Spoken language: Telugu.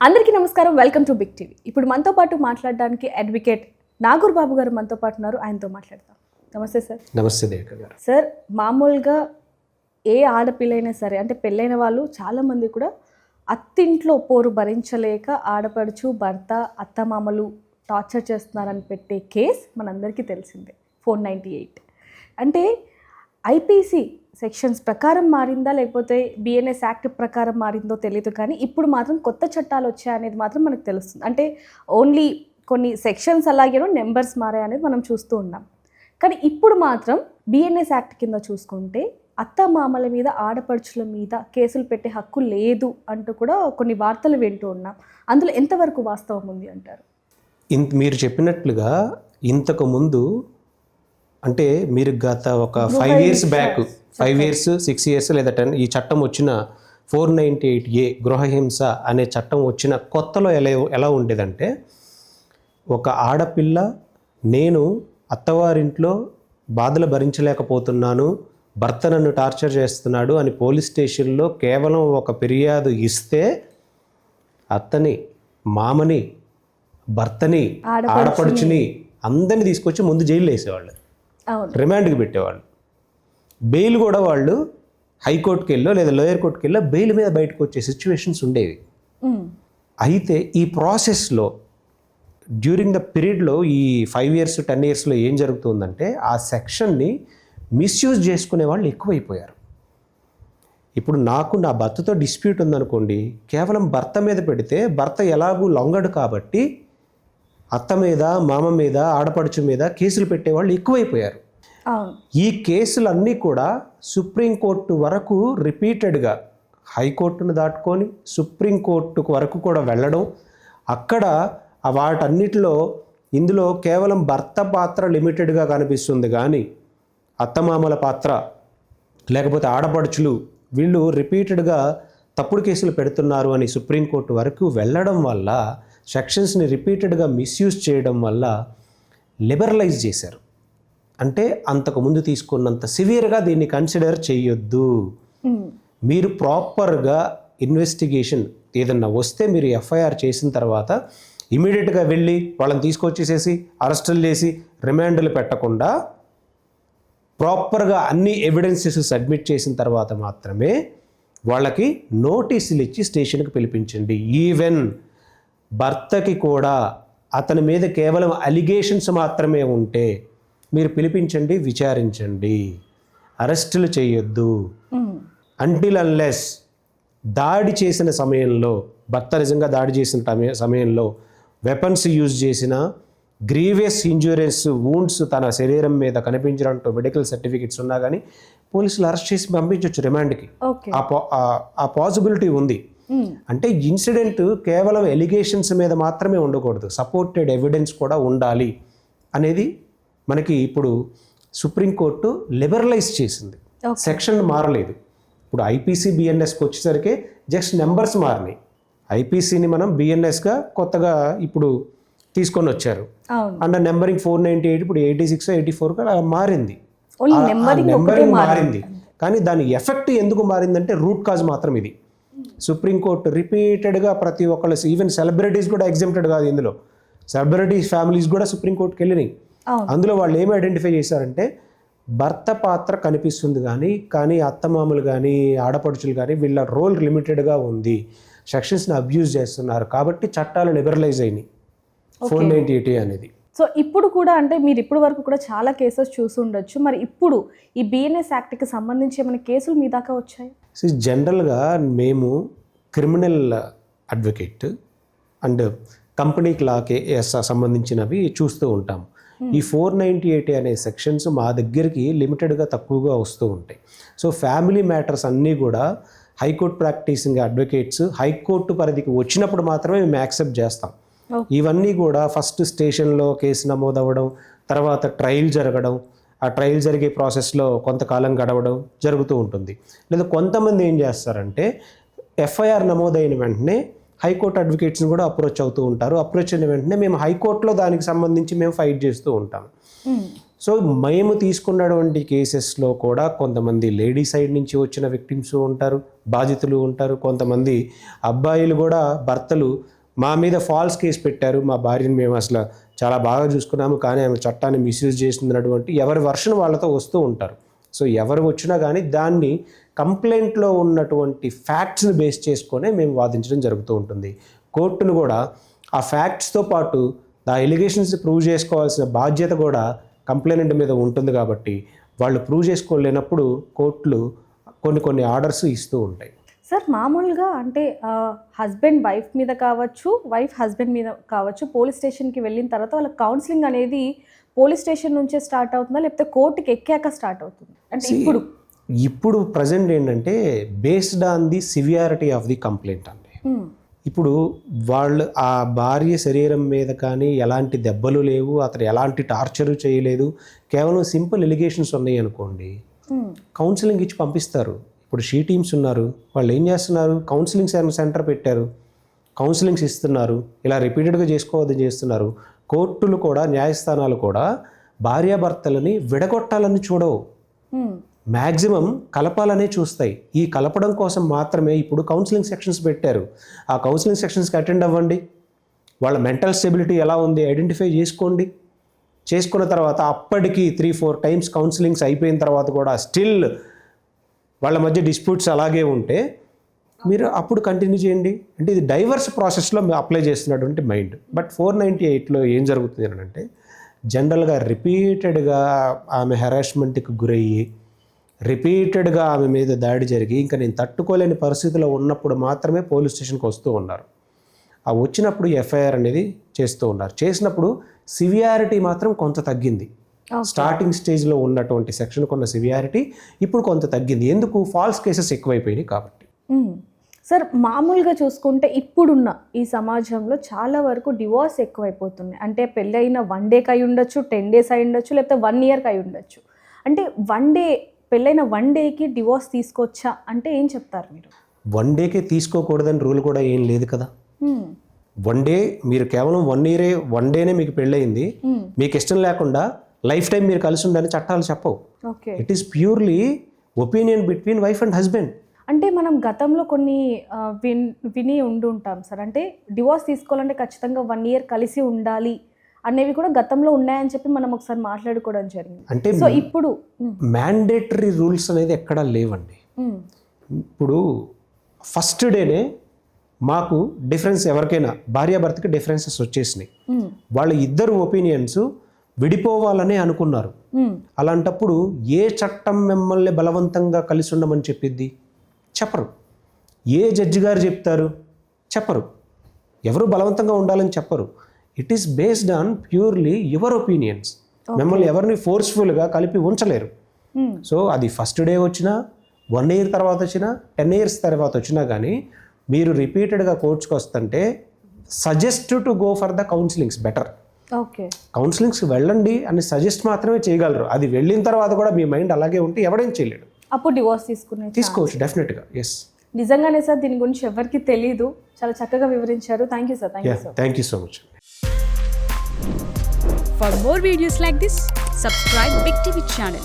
అందరికీ నమస్కారం, వెల్కమ్ టు బిగ్ టీవీ. ఇప్పుడు మనతో పాటు మాట్లాడడానికి అడ్వకేట్ నాగూర్ బాబు గారు మనతో పాటు ఉన్నారు. ఆయనతో మాట్లాడతాం. నమస్తే సార్. నమస్తే దేవిక గారు. సార్, మామూలుగా ఏ ఆడపిల్లైనా సరే, అంటే పెళ్ళైన వాళ్ళు చాలామంది కూడా అత్తింట్లో పోరు భరించలేక ఆడపడుచు భర్త అత్తమామలు టార్చర్ చేస్తున్నారని పెట్టే కేస్ మనందరికీ తెలిసిందే, 498. అంటే ఐపీసీ సెక్షన్స్ ప్రకారం మారిందా లేకపోతే బిఎన్ఎస్ యాక్ట్ ప్రకారం మారిందో తెలియదు, కానీ ఇప్పుడు మాత్రం కొత్త చట్టాలు వచ్చాయనేది మాత్రం మనకు తెలుస్తుంది. అంటే ఓన్లీ కొన్ని సెక్షన్స్ అలాగేనో నెంబర్స్ మారాయి అనేది మనం చూస్తూ ఉన్నాం. కానీ ఇప్పుడు మాత్రం బిఎన్ఎస్ యాక్ట్ కింద చూసుకుంటే అత్తమామల మీద ఆడపడుచుల మీద కేసులు పెట్టే హక్కు లేదు అంటూ కూడా కొన్ని వార్తలు వింటూ ఉన్నాం. అందులో ఎంతవరకు వాస్తవం ఉంది అంటారు? మీరు చెప్పినట్లుగా ఇంతకు ముందు అంటే మీరు గత ఒక 5 years బ్యాక్, 5 years 6 years లేదా 10 ఈ చట్టం వచ్చిన 498A గృహహింస అనే చట్టం వచ్చిన కొత్తలో ఎలా ఉండేదంటే, ఒక ఆడపిల్ల నేను అత్తవారింట్లో బాధలు భరించలేకపోతున్నాను, భర్త నన్ను టార్చర్ చేస్తున్నాడు అని పోలీస్ స్టేషన్లో కేవలం ఒక ఫిర్యాదు ఇస్తే అత్తని, మామని, భర్తని, ఆడపడుచుని అందరినీ తీసుకొచ్చి ముందు జైల్లో వేసేవాళ్ళు, రిమాండ్కి పెట్టేవాళ్ళు. బెయిల్ కూడా వాళ్ళు హైకోర్టుకి వెళ్ళో లేదా లోయర్ కోర్టుకి వెళ్ళో బెయిల్ మీద బయటకు వచ్చే సిచ్యువేషన్స్ ఉండేవి. అయితే ఈ ప్రాసెస్లో డ్యూరింగ్ ద పీరియడ్లో ఈ 5 years 10 yearsలో ఏం జరుగుతుందంటే, ఆ సెక్షన్ని మిస్యూజ్ చేసుకునే వాళ్ళు ఎక్కువైపోయారు. ఇప్పుడు నాకు నా భర్తతో డిస్ప్యూట్ ఉందనుకోండి, కేవలం భర్త మీద పెడితే భర్త ఎలాగూ లొంగడు కాబట్టి అత్త మీద, మామ మీద, ఆడపడుచు మీద కేసులు పెట్టేవాళ్ళు ఎక్కువైపోయారు. ఈ కేసులన్నీ కూడా సుప్రీంకోర్టు వరకు రిపీటెడ్గా హైకోర్టును దాటుకొని సుప్రీంకోర్టు వరకు కూడా వెళ్ళడం, అక్కడ వాటన్నిటిలో ఇందులో కేవలం భర్త పాత్ర లిమిటెడ్గా కనిపిస్తుంది, కానీ అత్తమామల పాత్ర లేకపోతే ఆడపడుచులు వీళ్ళు రిపీటెడ్గా తప్పుడు కేసులు పెడుతున్నారు అని సుప్రీంకోర్టు వరకు వెళ్ళడం వల్ల, సెక్షన్స్ని రిపీటెడ్గా మిస్యూజ్ చేయడం వల్ల లిబరలైజ్ చేశారు. అంటే అంతకుముందు తీసుకున్నంత సివియర్గా దీన్ని కన్సిడర్ చేయొద్దు, మీరు ప్రాపర్గా ఇన్వెస్టిగేషన్ ఏదన్నా వస్తే మీరు ఎఫ్ఐఆర్ చేసిన తర్వాత ఇమీడియట్గా వెళ్ళి వాళ్ళని తీసుకొచ్చేసేసి అరెస్టులు చేసి రిమాండ్లు పెట్టకుండా ప్రాపర్గా అన్ని ఎవిడెన్సెస్ సబ్మిట్ చేసిన తర్వాత మాత్రమే వాళ్ళకి నోటీసులు ఇచ్చి స్టేషన్కి పిలిపించండి. ఈవెన్ భర్తకి కూడా అతని మీద కేవలం అలిగేషన్స్ మాత్రమే ఉంటే మీరు పిలిపించండి, విచారించండి, అరెస్టులు చేయొద్దు. అంటిల్ అన్లెస్ దాడి చేసిన సమయంలో, భర్త నిజంగా దాడి చేసిన సమయంలో వెపన్స్ యూజ్ చేసిన, గ్రీవియస్ ఇంజూరీస్ వూండ్స్ తన శరీరం మీద కనిపించడంతో మెడికల్ సర్టిఫికెట్స్ ఉన్నా కానీ పోలీసులు అరెస్ట్ చేసి పంపించవచ్చు రిమాండ్కి. ఆ పాసిబిలిటీ ఉంది. అంటే ఇన్సిడెంట్ కేవలం ఎలిగేషన్స్ మీద మాత్రమే ఉండకూడదు, సపోర్టెడ్ ఎవిడెన్స్ కూడా ఉండాలి అనేది మనకి ఇప్పుడు సుప్రీంకోర్టు లిబరలైజ్ చేసింది. సెక్షన్ మారలేదు. ఇప్పుడు ఐపీసీ బిఎన్ఎస్కి వచ్చేసరికి జస్ట్ నెంబర్స్ మారినాయి. ఐపీసీని మనం బిఎన్ఎస్గా కొత్తగా ఇప్పుడు తీసుకొని వచ్చారు. అండర్ నెంబరింగ్ 498 ఇప్పుడు 86 84 అలా మారింది. నెంబరింగ్ మారింది, కానీ దాని ఎఫెక్ట్ ఎందుకు మారిందంటే రూట్ కాజ్ మాత్రం ఇది. సుప్రీంకోర్టు రిపీటెడ్గా ప్రతి ఒక్కళ్ళు, ఈవెన్ సెలబ్రిటీస్ కూడా ఎగ్జెంప్టెడ్ కాదు ఇందులో, సెలబ్రిటీస్ ఫ్యామిలీస్ కూడా సుప్రీంకోర్టుకి వెళ్ళినాయి. అందులో వాళ్ళు ఏమి ఐడెంటిఫై చేశారంటే, భర్త పాత్ర కనిపిస్తుంది కానీ అత్తమామలు కానీ ఆడపడుచులు కానీ వీళ్ళ రోల్ లిమిటెడ్గా ఉంది, సెక్షన్స్ని అబ్యూజ్ చేస్తున్నారు కాబట్టి చట్టాలు లిబరలైజ్ అయినాయి 498 అనేది. సో ఇప్పుడు కూడా అంటే మీరు ఇప్పుడు వరకు కూడా చాలా కేసెస్ చూసి ఉండొచ్చు, మరి ఇప్పుడు ఈ బిఎన్ఎస్ యాక్ట్కి సంబంధించి ఏమైనా కేసులు మీ దాకా వచ్చాయి? జనరల్గా మేము క్రిమినల్ అడ్వకేట్ అండ్ కంపెనీ లాకి సంబంధించినవి చూస్తూ ఉంటాం. ఈ 498 అనే సెక్షన్స్ మా దగ్గరికి లిమిటెడ్గా తక్కువగా వస్తూ ఉంటాయి. సో ఫ్యామిలీ మ్యాటర్స్ అన్నీ కూడా హైకోర్టు ప్రాక్టీసింగ్ అడ్వకేట్స్ హైకోర్టు పరిధికి వచ్చినప్పుడు మాత్రమే మేము యాక్సెప్ట్ చేస్తాం. ఇవన్నీ కూడా ఫస్ట్ స్టేషన్లో కేసు నమోదవ్వడం, తర్వాత ట్రయల్ జరగడం, ఆ ట్రయల్ జరిగే ప్రాసెస్లో కొంతకాలం గడవడం జరుగుతూ ఉంటుంది. లేదా కొంతమంది ఏం చేస్తారంటే ఎఫ్ఐఆర్ నమోదైన వెంటనే హైకోర్టు అడ్వకేట్స్ని కూడా అప్రోచ్ అవుతూ ఉంటారు. అప్రోచ్ అయిన వెంటనే మేము హైకోర్టులో దానికి సంబంధించి మేము ఫైట్ చేస్తూ ఉంటాం. సో మేము తీసుకున్నటువంటి కేసెస్లో కూడా కొంతమంది లేడీ సైడ్ నుంచి వచ్చిన విక్టిమ్స్ ఉంటారు, బాధితులు ఉంటారు. కొంతమంది అబ్బాయిలు కూడా భర్తలు మా మీద ఫాల్స్ కేసు పెట్టారు, మా భార్యను మేము అసలు చాలా బాగా చూసుకున్నాము కానీ ఆమె చట్టాన్ని మిస్యూజ్ చేస్తున్నటువంటి ఎవరి వర్షన్ వాళ్ళతో వస్తూ ఉంటారు. సో ఎవరు వచ్చినా కానీ దాన్ని కంప్లైంట్లో ఉన్నటువంటి ఫ్యాక్ట్స్ని బేస్ చేసుకొనే మేము వాదించడం జరుగుతూ ఉంటుంది. కోర్టును కూడా ఆ ఫ్యాక్ట్స్తో పాటు ఆ ఎలిగేషన్స్ ప్రూవ్ చేసుకోవాల్సిన బాధ్యత కూడా కంప్లైనెంట్ మీద ఉంటుంది. కాబట్టి వాళ్ళు ప్రూవ్ చేసుకోలేనప్పుడు కోర్టులు కొన్ని ఆర్డర్స్ ఇస్తూ ఉంటాయి. సార్ మామూలుగా అంటే హస్బెండ్ వైఫ్ మీద కావచ్చు, వైఫ్ హస్బెండ్ మీద కావచ్చు, పోలీస్ స్టేషన్కి వెళ్ళిన తర్వాత వాళ్ళ కౌన్సిలింగ్ అనేది పోలీస్ స్టేషన్ నుంచే స్టార్ట్ అవుతుందా లేకపోతే కోర్టుకి ఎక్కాక స్టార్ట్ అవుతుంది? అంటే ఇప్పుడు ప్రజెంట్ ఏంటంటే based on the severity of the complaint అండి. ఇప్పుడు వాళ్ళు ఆ భార్య శరీరం మీద కానీ ఎలాంటి దెబ్బలు లేవు, అతను ఎలాంటి టార్చరు చేయలేదు, కేవలం సింపుల్ ఎలిగేషన్స్ ఉన్నాయి అనుకోండి, కౌన్సిలింగ్ ఇచ్చి పంపిస్తారు. ఇప్పుడు షీ టీమ్స్ ఉన్నారు, వాళ్ళు ఏం చేస్తున్నారు, కౌన్సిలింగ్ సెంటర్ పెట్టారు, కౌన్సిలింగ్స్ ఇస్తున్నారు, ఇలా రిపీటెడ్గా చేసుకోవద్దని చేస్తున్నారు. కోర్టులు కూడా న్యాయస్థానాలు కూడా భార్యాభర్తలని విడగొట్టాలని చూడవు, మ్యాక్సిమం కలపాలనే చూస్తాయి. ఈ కలపడం కోసం మాత్రమే ఇప్పుడు కౌన్సిలింగ్ సెక్షన్స్ పెట్టారు. ఆ కౌన్సిలింగ్ సెక్షన్స్కి అటెండ్ అవ్వండి, వాళ్ళ మెంటల్ స్టెబిలిటీ ఎలా ఉంది ఐడెంటిఫై చేసుకోండి. చేసుకున్న తర్వాత అప్పటికి 3-4 టైమ్స్ కౌన్సిలింగ్స్ అయిపోయిన తర్వాత కూడా స్టిల్ వాళ్ళ మధ్య డిస్ప్యూట్స్ అలాగే ఉంటే మీరు అప్పుడు కంటిన్యూ చేయండి. అంటే ఇది డైవర్స్ ప్రాసెస్లో అప్లై చేస్తున్నటువంటి మైండ్. బట్ 498లో ఏం జరుగుతుంది అని అంటే జనరల్గా రిపీటెడ్గా ఆమె హెరాస్మెంట్కి గురయ్యి రిపీటెడ్గా ఆమె మీద దాడి జరిగి ఇంకా నేను తట్టుకోలేని పరిస్థితిలో ఉన్నప్పుడు మాత్రమే పోలీస్ స్టేషన్కి వస్తూ ఉన్నారు. ఆ వచ్చినప్పుడు ఎఫ్ఐఆర్ అనేది చేస్తూ ఉన్నారు. చేసినప్పుడు సివియారిటీ మాత్రం కొంత తగ్గింది. స్టార్టింగ్ స్టేజ్లో ఉన్నటువంటి సెక్షన్కి ఉన్న సివియారిటీ ఇప్పుడు కొంత తగ్గింది. ఎందుకు? ఫాల్స్ కేసెస్ ఎక్కువైపోయినాయి కాబట్టి. సార్ మామూలుగా చూసుకుంటే ఇప్పుడున్న ఈ సమాజంలో చాలా వరకు డివోర్స్ ఎక్కువైపోతున్నాయి. అంటే పెళ్ళైన 1 డేకి అయి ఉండొచ్చు, 10 డేస్ అయి ఉండొచ్చు, లేకపోతే 1 ఇయర్కి అయి ఉండొచ్చు. అంటే 1 డే పెళ్ళైన 1 డేకి డివోర్స్ తీసుకోవచ్చా అంటే ఏం చెప్తారు మీరు? 1 డేకే తీసుకోకూడదని రూల్ కూడా ఏం లేదు కదా. 1 డే మీరు కేవలం 1 ఇయరే 1 డేనే మీకు పెళ్ళయింది, మీకు ఇష్టం లేకుండా లైఫ్ టైం మీరు కలిసి ఉండాలని చట్టాలు చెప్పవు. It is purely opinion between wife and husband. అంటే మనం గతంలో కొన్ని విని ఉండుంటాం సార్. అంటే డివోర్స్ తీసుకోవాలంటే ఖచ్చితంగా 1 ఇయర్ కలిసి ఉండాలి అనేవి కూడా గతంలో ఉన్నాయని చెప్పి మనం ఒకసారి మాట్లాడుకోవడం జరిగింది. అంటే సో ఇప్పుడు మ్యాండేటరీ రూల్స్ అనేది ఎక్కడా లేవండి. ఇప్పుడు ఫస్ట్ డేనే మాకు డిఫరెన్స్ ఎవరికైనా భార్యాభర్తకి డిఫరెన్సెస్ వచ్చేసినాయి. వాళ్ళ ఇద్దరు ఒపీనియన్స్ విడిపోవాలనే అనుకున్నారు. అలాంటప్పుడు ఏ చట్టం మిమ్మల్ని బలవంతంగా కలిసి ఉండమని చెప్పిద్ది? చెప్పరు. ఏ జడ్జి గారు చెప్తారు? చెప్పరు. ఎవరు బలవంతంగా ఉండాలని చెప్పరు. It is based on purely your opinions. మిమ్మల్ని ఎవరిని ఫోర్స్ఫుల్గా కలిపి ఉంచలేరు. సో అది ఫస్ట్ డే వచ్చినా, 1 ఇయర్ తర్వాత వచ్చినా, 10 ఇయర్స్ తర్వాత వచ్చినా కానీ మీరు రిపీటెడ్గా కోర్ట్స్కి వస్తుంటే suggest to go for the counselings better. కౌన్సిలింగ్స్కి వెళ్ళండి అని సజెస్ట్ మాత్రమే చేయగలరు. అది వెళ్ళిన తర్వాత కూడా మీ మైండ్ అలాగే ఉంటే ఎవడేం చేయలేడు. అప్పుడు డివోర్స్ తీసుకోవచ్చు డెఫినెట్గా. ఎస్, నిజంగానే సార్ దీని గురించి ఎవరికి తెలియదు. చాలా చక్కగా వివరించారు. Thank you sir. Thank you so much. For more videos like this, subscribe Big TV channel.